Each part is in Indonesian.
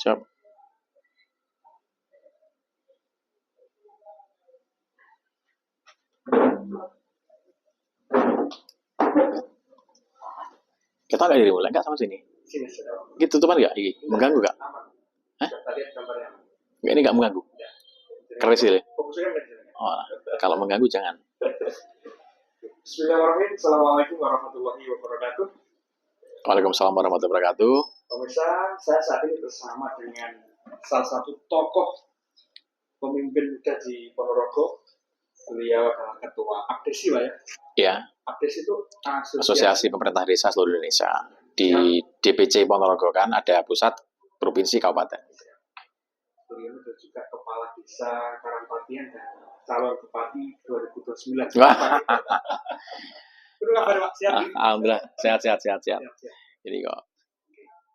Siap. Kita nggak jadi mulai nggak sama sini. Gitu tuh kan nggak? Mengganggu nggak? Hah? Nggak, ini nggak mengganggu. Keren sih. Oh, kalau mengganggu jangan. Bismillahirrahmanirrahim. Assalamualaikum warahmatullahi wabarakatuh. Waalaikumsalam warahmatullahi wabarakatuh. Pemirsa, saya saat ini bersama dengan salah satu tokoh pemimpin muda di Ponorogo. Beliau adalah ketua APDESI, Pak ya. Ya. APDESI itu Asosiasi Pemerintah Desa Seluruh Indonesia. Di DPC Ponorogo kan ada pusat, provinsi, kabupaten. Beliau juga kepala desa Karangpatian dan calon bupati 2029. Itu kabar Pak, sehat? Alhamdulillah, sehat. Jadi kok.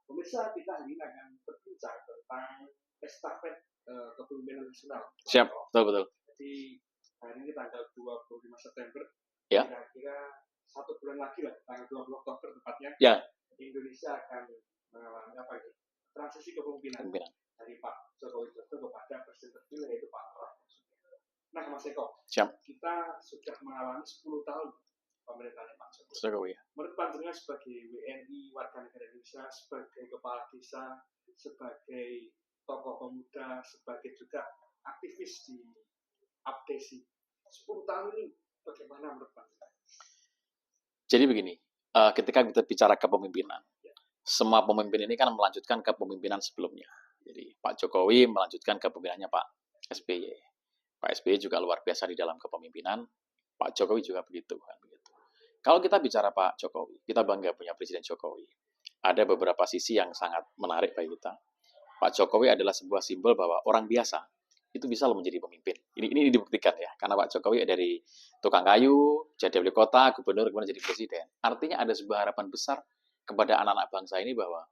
Pemirsa, kita hari ini akan berbincang tentang estafet kepemimpinan nasional. Siap, betul. Jadi hari ini tanggal 25 September. Ya. Kira-kira 1 bulan lagi lah, tanggal 20 Oktober tepatnya. Ya. Indonesia akan mengalami transisi kepemimpinan dari Pak Joko Widodo kepada presiden terpilih yaitu Pak Prabowo. Nah, Mas Eko, siap. Kita sudah mengalami 10 tahun pemerintahan Pak Jokowi. Menurut panjenengan sebagai WNI, warga negara Indonesia, sebagai kepala desa, sebagai tokoh pemuda, sebagai juga aktivis di APDESI, 10 tahun ini bagaimana menurut panjenengan? Jadi begini, ketika kita bicara kepemimpinan, semua pemimpin ini kan melanjutkan kepemimpinan sebelumnya. Jadi Pak Jokowi melanjutkan kepemimpinannya Pak SBY. Pak SBY juga luar biasa di dalam kepemimpinan. Pak Jokowi juga begitu. Kalau kita bicara Pak Jokowi, kita bangga punya Presiden Jokowi. Ada beberapa sisi yang sangat menarik bagi kita. Pak Jokowi adalah sebuah simbol bahwa orang biasa itu bisa menjadi pemimpin. Ini dibuktikan ya, karena Pak Jokowi dari tukang kayu, jadi wali kota, gubernur, kemudian jadi presiden. Artinya ada sebuah harapan besar kepada anak-anak bangsa ini bahwa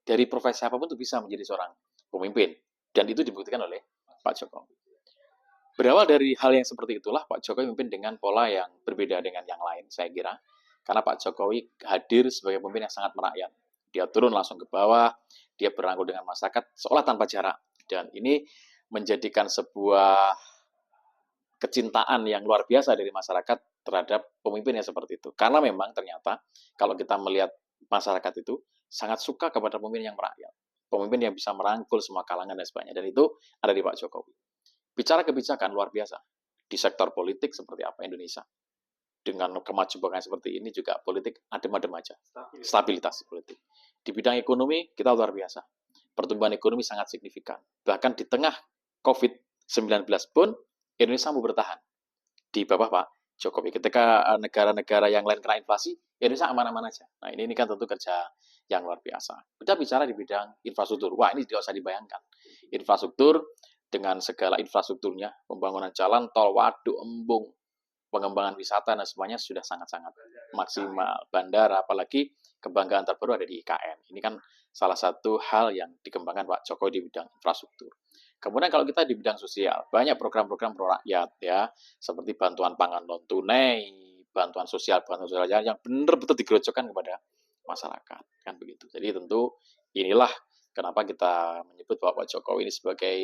dari profesi apapun itu bisa menjadi seorang pemimpin. Dan itu dibuktikan oleh Pak Jokowi. Berawal dari hal yang seperti itulah Pak Jokowi memimpin dengan pola yang berbeda dengan yang lain, saya kira. Karena Pak Jokowi hadir sebagai pemimpin yang sangat merakyat. Dia turun langsung ke bawah, dia berangkul dengan masyarakat seolah tanpa jarak. Dan ini menjadikan sebuah kecintaan yang luar biasa dari masyarakat terhadap pemimpin yang seperti itu. Karena memang ternyata kalau kita melihat masyarakat itu sangat suka kepada pemimpin yang merakyat. Pemimpin yang bisa merangkul semua kalangan dan sebagainya. Dan itu ada di Pak Jokowi. Bicara kebijakan luar biasa. Di sektor politik seperti apa Indonesia. Dengan kemajuan seperti ini juga politik adem-adem aja. Stabilitas politik. Di bidang ekonomi kita luar biasa. Pertumbuhan ekonomi sangat signifikan. Bahkan di tengah COVID-19 pun Indonesia mau bertahan di bawah Pak Jokowi. Ketika negara-negara yang lain kena inflasi, Indonesia aman-aman aja. Nah ini kan tentu kerja yang luar biasa. Kita bicara di bidang infrastruktur. Wah ini tidak usah dibayangkan. Infrastruktur dengan segala infrastrukturnya, pembangunan jalan, tol, waduk, embung, pengembangan wisata dan semuanya sudah sangat-sangat maksimal. Bandara, apalagi kebanggaan terbaru ada di IKN. Ini kan salah satu hal yang dikembangkan Pak Jokowi di bidang infrastruktur. Kemudian kalau kita di bidang sosial, banyak program-program pro rakyat ya, seperti bantuan pangan non tunai, bantuan sosial yang benar-benar digerojokkan kepada masyarakat, kan begitu. Jadi tentu inilah kenapa kita menyebut bahwa Pak Jokowi ini sebagai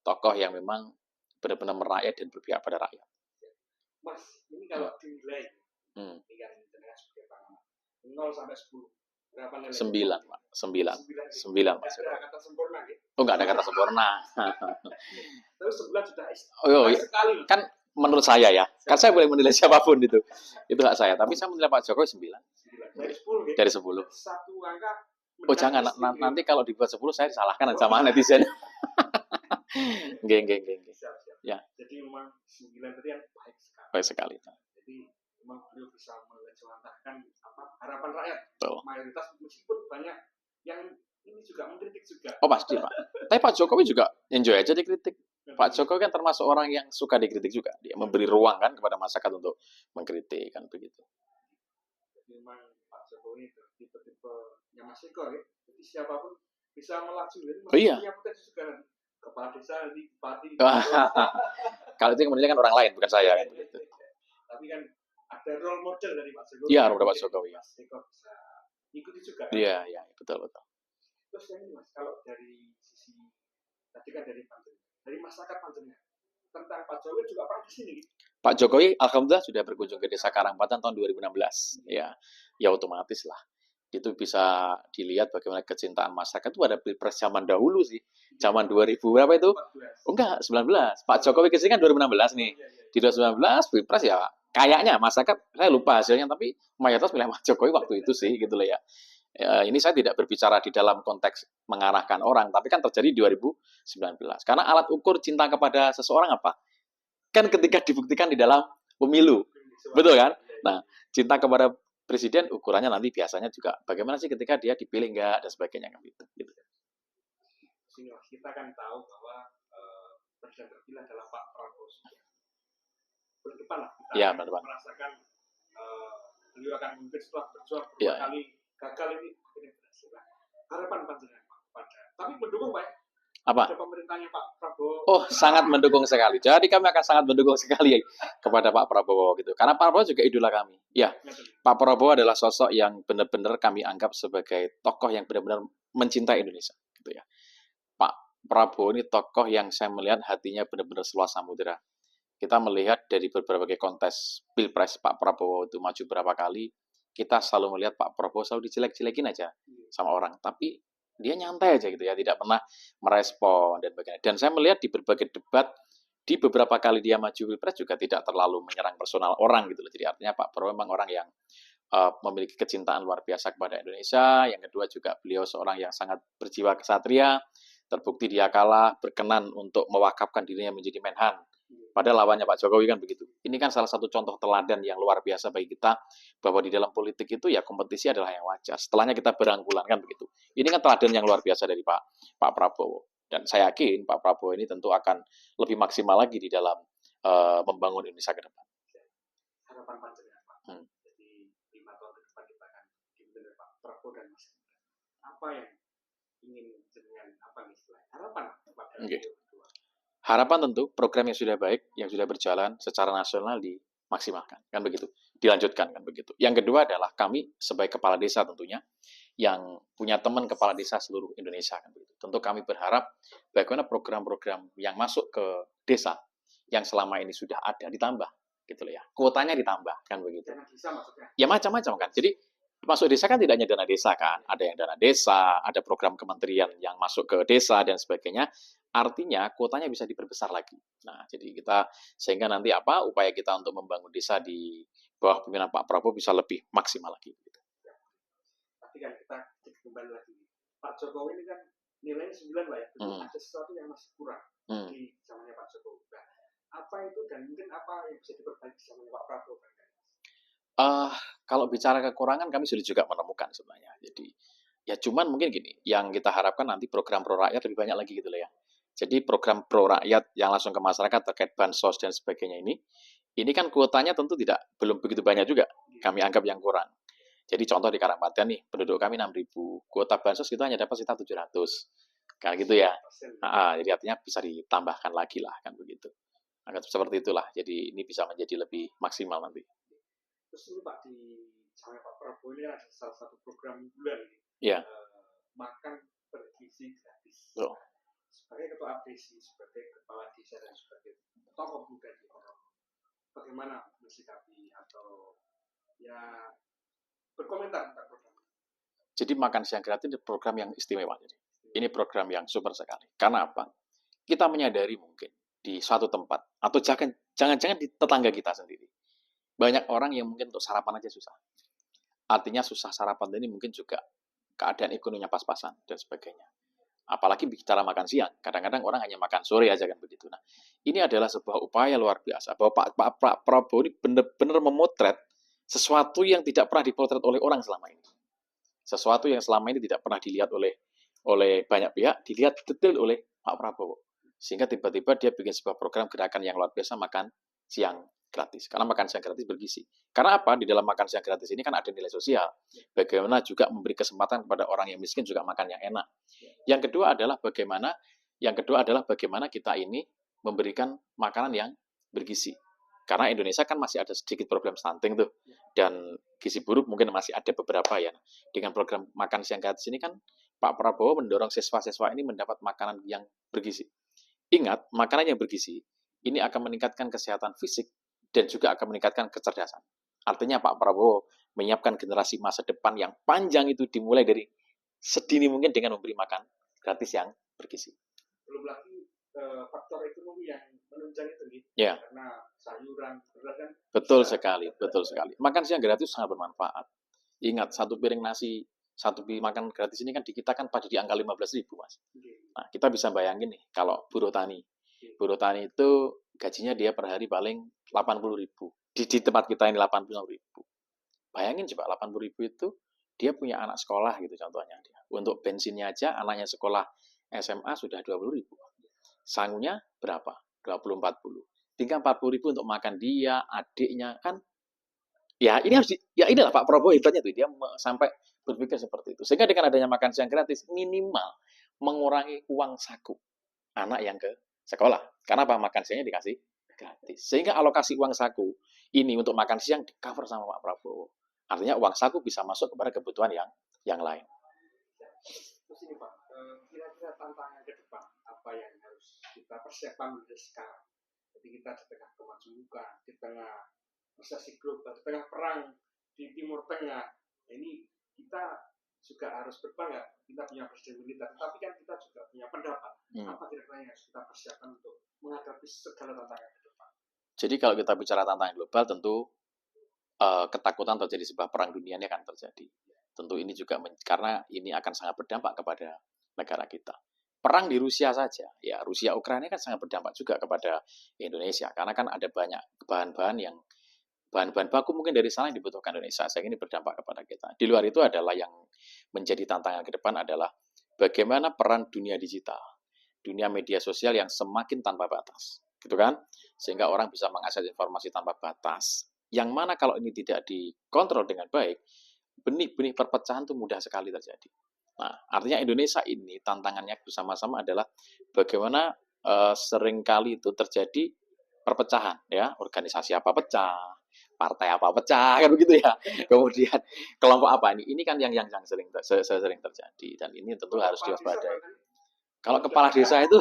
tokoh yang memang benar-benar merakyat dan berpihak pada rakyat. Mas, ini kalau dinilai, yang dengan sebagai pangan 0 sampai 10. 9, Pak. 9, Pak. Ada kata sempurna, gitu? Oh, nggak ada kata sempurna. Terus 9 sudah sekali. Kan menurut saya ya, kan saya boleh menilai siapapun itu. Itu hak saya. Tapi saya menilai Pak Jokowi 9. Dari 10. Satu angka. Oh, jangan. Nanti kalau dibuat 10, saya disalahkan sama netizen. Geng. Siap. Ya. Jadi memang 9 tadi yang baik sekali. Baik sekali. Jadi memang beliau bisa menjawantahkan harapan rakyat. Betul. Mayoritas meskipun banyak yang ini juga mengkritik juga. Oh pasti Pak. Tapi Pak Jokowi juga enjoy aja dikritik. Pak Jokowi kan termasuk orang yang suka dikritik juga. Dia memberi ruang kan kepada masyarakat untuk mengkritik kan begitu. Jadi memang Pak Jokowi tipe-tipe yang masih kok ya. Jadi siapapun bisa melaju. Jadi iya. Punya potensi juga nanti. Kepala desa nanti bupati. Kalau itu yang menilai kan orang lain bukan saya kan begitu. Tapi kan ada role model dari Pak Jokowi. Iya, role Pak Jokowi. Mas Eko bisa ikuti juga. Iya, betul. Terus yang ini Mas, kalau dari sisi tadi kan dari masyarakat Panjenengan tentang Pak Jokowi juga pernah di sini. Pak Jokowi alhamdulillah sudah berkunjung ke Desa Karangpatan tahun 2016. Ya, ya otomatis lah. Itu bisa dilihat bagaimana kecintaan masyarakat itu ada Pilpres zaman dahulu sih. Zaman 2000 berapa itu? 14. Oh, enggak, 19. Pak Jokowi kesini kan 2016 nih. Di 2019 Pilpres ya kayaknya masyarakat saya lupa hasilnya tapi mayoritas milih Pak Jokowi waktu itu sih gitu loh ya. Ini saya tidak berbicara di dalam konteks mengarahkan orang, tapi kan terjadi di 2019. Karena alat ukur cinta kepada seseorang apa? Kan ketika dibuktikan di dalam pemilu. Betul kan? Nah, cinta kepada presiden ukurannya nanti biasanya juga bagaimana sih ketika dia dipilih enggak dan sebagainya kan gitu. Sini Mas, kita kan tahu bahwa presiden terpilih adalah Pak Prabowo Subianto. Berdepan lah kita Ya, benar. merasakan beliau akan memimpin setelah berjuang beberapa Ya. kali gagal ini berhasil. Harapan Panjenengan Pak pada, tapi mendukung Pak Apa? pada pemerintahnya Pak Prabowo. Oh, sangat mendukung sekali. Jadi kami akan sangat mendukung sekali kepada Pak Prabowo gitu. Karena Pak Prabowo juga idola kami. Ya, Pak Prabowo adalah sosok yang benar-benar kami anggap sebagai tokoh yang benar-benar mencintai Indonesia gitu ya. Pak Prabowo ini tokoh yang saya melihat hatinya benar-benar seluas samudera. Kita melihat dari berbagai kontes Pilpres Pak Prabowo itu maju berapa kali, kita selalu melihat Pak Prabowo selalu dijelek-jelekin aja sama orang. Tapi dia nyantai aja gitu ya, tidak pernah merespon dan sebagainya. Dan saya melihat di berbagai debat, di beberapa kali dia maju Pilpres juga tidak terlalu menyerang personal orang gitu loh. Jadi artinya Pak Prabowo memang orang yang memiliki kecintaan luar biasa kepada Indonesia. Yang kedua juga beliau seorang yang sangat berjiwa kesatria. Terbukti dia kalah, berkenan untuk mewakafkan dirinya menjadi Menhan. Padahal lawannya Pak Jokowi kan begitu. Ini kan salah satu contoh teladan yang luar biasa bagi kita, bahwa di dalam politik itu ya kompetisi adalah yang wajar. Setelahnya kita berangkulan kan begitu. Ini kan teladan yang luar biasa dari Pak Prabowo. Dan saya yakin Pak Prabowo ini tentu akan lebih maksimal lagi di dalam membangun Indonesia ke depan. Harapan Panjenengan Pak. Jadi 5 tahun ke depan kita akan dipimpin oleh Pak Prabowo dan Mas. Apa yang ingin jenengan apa istilahnya? Harapan kepada kedua. Harapan tentu program yang sudah baik, yang sudah berjalan secara nasional dimaksimalkan, kan begitu, dilanjutkan kan begitu. Yang kedua adalah kami sebagai kepala desa tentunya, yang punya teman kepala desa seluruh Indonesia kan begitu. Tentu kami berharap bagaimana program-program yang masuk ke desa yang selama ini sudah ada ditambah, gitu loh ya. Kuotanya ditambah kan begitu. Ya macam-macam kan. Jadi masuk desa kan tidak hanya dana desa kan, ada yang dana desa, ada program kementerian yang masuk ke desa dan sebagainya. Artinya kuotanya bisa diperbesar lagi. Nah, jadi kita sehingga nanti upaya kita untuk membangun desa di bawah pimpinan Pak Prabowo bisa lebih maksimal lagi. Gitu. Tapi kan kita kembali lagi. Pak Jokowi ini kan nilainya 9 lah ya. Ada sesuatu yang masih kurang di zamannya Pak Jokowi. Nah, apa itu dan mungkin apa yang bisa diperbaiki zamannya Pak Prabowo? Kalau bicara kekurangan kami sudah juga menemukan sebenarnya. Jadi ya cuman mungkin gini, yang kita harapkan nanti program pro rakyat lebih banyak lagi gitu loh ya. Jadi program pro rakyat yang langsung ke masyarakat terkait bansos dan sebagainya ini kan kuotanya tentu belum begitu banyak juga. Kami anggap yang kurang. Jadi contoh di Karangpatan nih, penduduk kami 6.000, kuota bansos kita hanya dapat sekitar 700. Kan gitu ya. Jadi artinya bisa ditambahkan lagi lah kan begitu. Anggap seperti itulah. Jadi ini bisa menjadi lebih maksimal nanti. Terus ini Pak di sama Pak Prabowo ini ada salah satu program bulan ini. Iya. Makan bergizi gratis. Oh. Sebagai ketua APC, sebagai kepala desa dan sebagai tokoh muda di Ponorogo, bagaimana mensikapi atau ya berkomentar tentang program? Jadi makan siang gratis ini program yang istimewa. Jadi ini program yang super sekali. Karena apa? Kita menyadari mungkin di suatu tempat atau jangan-jangan di tetangga kita sendiri. Banyak orang yang mungkin untuk sarapan aja susah. Artinya susah sarapan ini mungkin juga keadaan ekonominya pas-pasan dan sebagainya. Apalagi bicara makan siang, kadang-kadang orang hanya makan sore aja kan begitu. Nah, ini adalah sebuah upaya luar biasa bahwa Pak Prabowo ini benar-benar memotret sesuatu yang tidak pernah dipotret oleh orang selama ini. Sesuatu yang selama ini tidak pernah dilihat oleh banyak pihak, dilihat detail oleh Pak Prabowo. Sehingga tiba-tiba dia bikin sebuah program gerakan yang luar biasa makan siang gratis. Karena makan siang gratis bergizi. Karena apa? Di dalam makan siang gratis ini kan ada nilai sosial. Bagaimana juga memberi kesempatan kepada orang yang miskin juga makan yang enak. Yang kedua adalah bagaimana kita ini memberikan makanan yang bergizi. Karena Indonesia kan masih ada sedikit problem stunting tuh. Dan gizi buruk mungkin masih ada beberapa ya. Dengan program makan siang gratis ini kan Pak Prabowo mendorong siswa-siswa ini mendapat makanan yang bergizi. Ingat, makanan yang bergizi ini akan meningkatkan kesehatan fisik dan juga akan meningkatkan kecerdasan. Artinya Pak Prabowo menyiapkan generasi masa depan yang panjang itu dimulai dari sedini mungkin dengan memberi makan gratis yang bergizi. Belum lagi faktor ekonomi yang menunjang itu nih, Ya, karena sayuran, beras kan betul bisa. sekali, betul sekali. Makan siang gratis sangat bermanfaat. Ingat, satu piring nasi, satu piring makan gratis ini kan di kita kan pada di angka 15.000, Mas. Nah, kita bisa bayangin nih, kalau buruh tani. Buruh tani itu gajinya dia per hari paling 80.000. Di tempat kita ini 80.000. Bayangin coba 80.000 itu dia punya anak sekolah gitu contohnya dia. Untuk bensinnya aja anaknya sekolah SMA sudah 20.000. Sangunya berapa? 20-40. Tinggal 40.000 untuk makan dia, adiknya kan. Ya ini harus ya inilah Pak Prabowo hebatnya tuh dia sampai berpikir seperti itu. Sehingga dengan adanya makan siang gratis minimal mengurangi uang saku anak yang ke sekolah. Karena apa? Makan siangnya dikasih gratis. Sehingga alokasi uang saku ini untuk makan siang di cover sama Pak Prabowo. Artinya uang saku bisa masuk kepada kebutuhan yang lain. Terus ini Pak, kira-kira tantangan ke depan apa yang harus kita persiapkan dari sekarang? Jadi kita di tengah kemajuan, di tengah resesi global, di tengah perang di Timur Tengah, ini kita juga harus berbangga. Kita punya presiden militer, tapi kan kita juga punya pendapat. Apa kira-kira yang harus kita persiapkan untuk menghadapi segala tantangan ke depan? Jadi kalau kita bicara tantangan global, tentu ketakutan terjadi sebuah perang dunia ini akan terjadi. Tentu ini juga karena ini akan sangat berdampak kepada negara kita. Perang di Rusia saja, ya Rusia Ukraina kan sangat berdampak juga kepada Indonesia karena kan ada banyak bahan-bahan baku mungkin dari sana yang dibutuhkan Indonesia, sehingga ini berdampak kepada kita. Di luar itu adalah yang menjadi tantangan ke depan adalah bagaimana peran dunia digital, dunia media sosial yang semakin tanpa batas, gitu kan? Sehingga orang bisa mengakses informasi tanpa batas. Yang mana kalau ini tidak dikontrol dengan baik, benih-benih perpecahan itu mudah sekali terjadi. Nah, artinya Indonesia ini tantangannya bersama-sama adalah bagaimana seringkali itu terjadi perpecahan, ya organisasi apa pecah, partai apa pecah, kan begitu ya. Kemudian kelompok apa ini? Ini kan yang sering terjadi dan ini tentu harus diwaspadai. Kalau kepala desa itu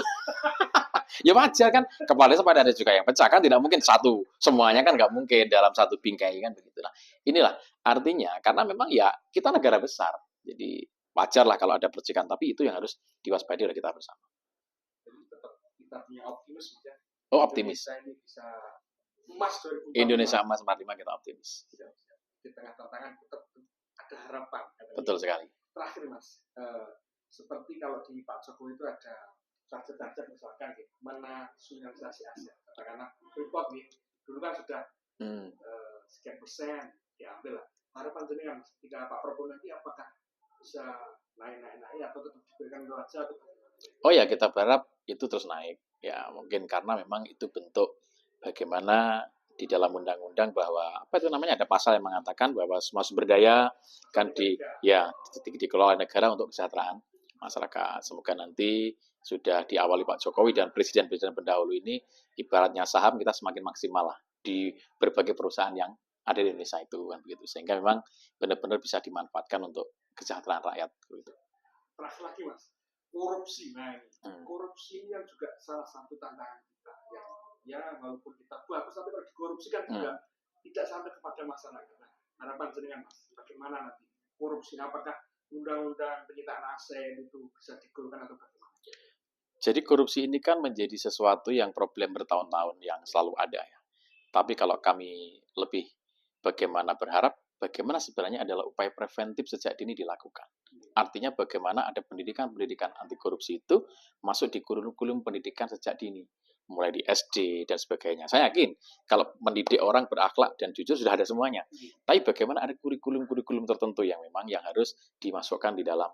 ya wajar kan, kepala desa pada ada juga yang pecah kan, tidak mungkin satu semuanya kan nggak mungkin dalam satu bingkai kan begitu. Nah, inilah artinya karena memang ya kita negara besar, jadi wajar lah kalau ada percikan, tapi itu yang harus diwaspadai oleh kita bersama. Jadi tetap kita punya optimis ya. Oh, optimis. Indonesia ini bisa emas 2045. Indonesia emas 45 kita optimis. Di tengah tantangan tetap ada harapan. Betul sekali. Terakhir Mas, seperti kalau di Pak Jokowi itu ada target-target misalkan menasionalisasi aset. Katakanlah Freeport nih, dulu kan sudah sekian persen diambil lah. Harapan jenengan ketika Pak Prabowo nanti apakah bisa naik atau tetap diberikan itu aja? Oh ya, kita berharap itu terus naik. Ya mungkin karena memang itu bentuk bagaimana di dalam undang-undang bahwa apa itu namanya ada pasal yang mengatakan bahwa semua sumber daya kan dikelola negara untuk kesejahteraan masyarakat. Semoga nanti sudah diawali Pak Jokowi dan presiden-presiden pendahulu ini ibaratnya saham kita semakin maksimal lah di berbagai perusahaan yang ada di Indonesia itu kan begitu, sehingga memang benar-benar bisa dimanfaatkan untuk kesejahteraan rakyat gitu. Terakhir lagi Mas, korupsi. Nah ini korupsi yang juga salah satu tantangan kita yang ya walaupun kita bagus tapi kalau dikorupsi kan juga tidak sampai kepada masyarakat. Nah, harapan jenengan Mas, bagaimana nanti korupsi, apakah undang-undang penyitaan aset itu bisa digolkan atau bagaimana? Jadi korupsi ini kan menjadi sesuatu yang problem bertahun-tahun yang selalu ada ya. Tapi kalau kami lebih bagaimana berharap, bagaimana sebenarnya adalah upaya preventif sejak dini dilakukan. Artinya bagaimana ada pendidikan anti korupsi itu masuk di kurikulum pendidikan sejak dini. Mulai di SD dan sebagainya. Saya yakin kalau mendidik orang berakhlak dan jujur sudah ada semuanya. Tapi bagaimana ada kurikulum-kurikulum tertentu yang memang yang harus dimasukkan di dalam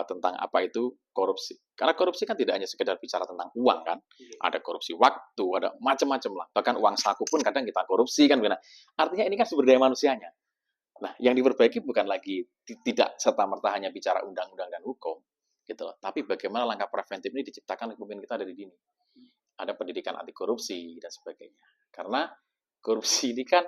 tentang apa itu korupsi. Karena korupsi kan tidak hanya sekedar bicara tentang uang kan. Ada korupsi waktu, ada macam-macam lah. Bahkan uang saku pun kadang kita korupsi kan. Artinya ini kan sumber daya manusianya. Nah, yang diperbaiki bukan lagi tidak serta-merta hanya bicara undang-undang dan hukum, gitu loh. Tapi bagaimana langkah preventif ini diciptakan oleh pemimpin kita dari dini. Ada pendidikan anti korupsi dan sebagainya. Karena korupsi ini kan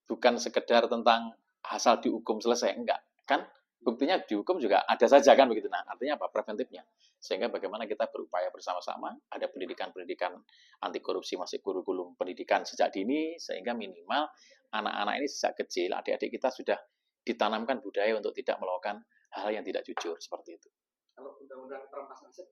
bukan sekedar tentang asal dihukum selesai, enggak. Kan buktinya di hukum juga ada saja kan begitu. Nah, artinya apa? Preventifnya. Sehingga bagaimana kita berupaya bersama-sama, ada pendidikan-pendidikan anti korupsi masih kurikulum pendidikan sejak dini, sehingga minimal anak-anak ini sejak kecil, adik-adik kita sudah ditanamkan budaya untuk tidak melakukan hal yang tidak jujur seperti itu. Kalau undang-undang perampasan aset,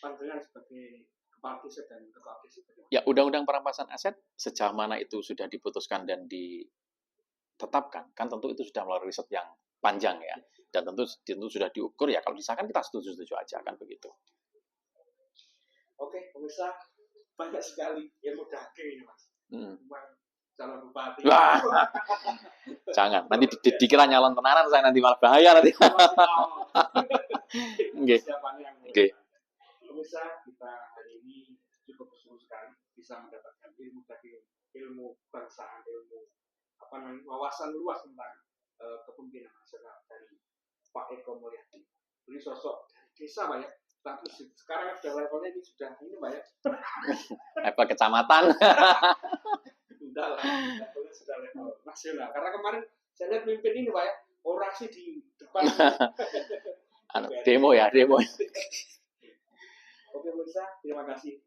pandangan sebagai kepala desa dan ketua desa bagaimana? Ya, undang-undang perampasan aset sejauh mana itu sudah diputuskan dan ditetapkan, kan tentu itu sudah melalui riset yang panjang ya, dan tentu sudah diukur ya, kalau disahkan kita setuju-setuju aja kan begitu. Oke, pemirsa, banyak sekali ilmu daging ini mas. Bukan calon bupati. Wah, jangan, nanti dikira nyalon tenanan saya, nanti malah bahaya nanti. Oke. Oke. Pemirsa, kita hari ini cukup bersyukur sekali bisa mendapatkan ilmu daging, ilmu bangsaan, ilmu wawasan luas tentang kepemimpinan nasional dari Pak Eko Mulyadi. Ini sosok dari desa Pak ya, tapi sekarang sudah levelnya ini sudah ini Pak ya. Level kecamatan. Sudah lah, levelnya sudah level nasional. Karena kemarin saya lihat pemimpin ini Pak ya, orasi di depan. Demo ya, demo. Oke pemirsa, terima kasih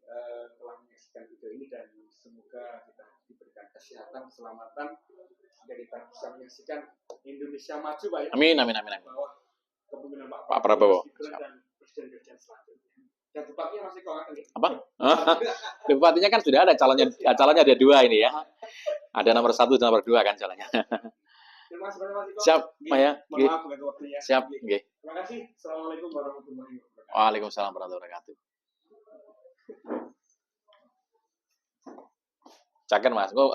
telah menyaksikan video ini dan semoga kita diberikan kesehatan, keselamatan sehingga kita bisa menyaksikan Indonesia maju Pak ya. Amin. Bawah kepemimpinan Pak Prabowo dan presiden-presiden selanjutnya. Dan bupatinya masih kawakan ya? Apa? Bupatinya kan sudah ada calonnya ada 2 ini ya. Ada nomor 1 dan nomor 2 kan calonnya. Terima kasih banyak Mas Iko. Siap, Pak ya. Maaf bukan waktunya. Siap, nggih. Terima kasih. Assalamualaikum warahmatullahi wabarakatuh. Waalaikumsalam warahmatullahi wabarakatuh. Caken Mas,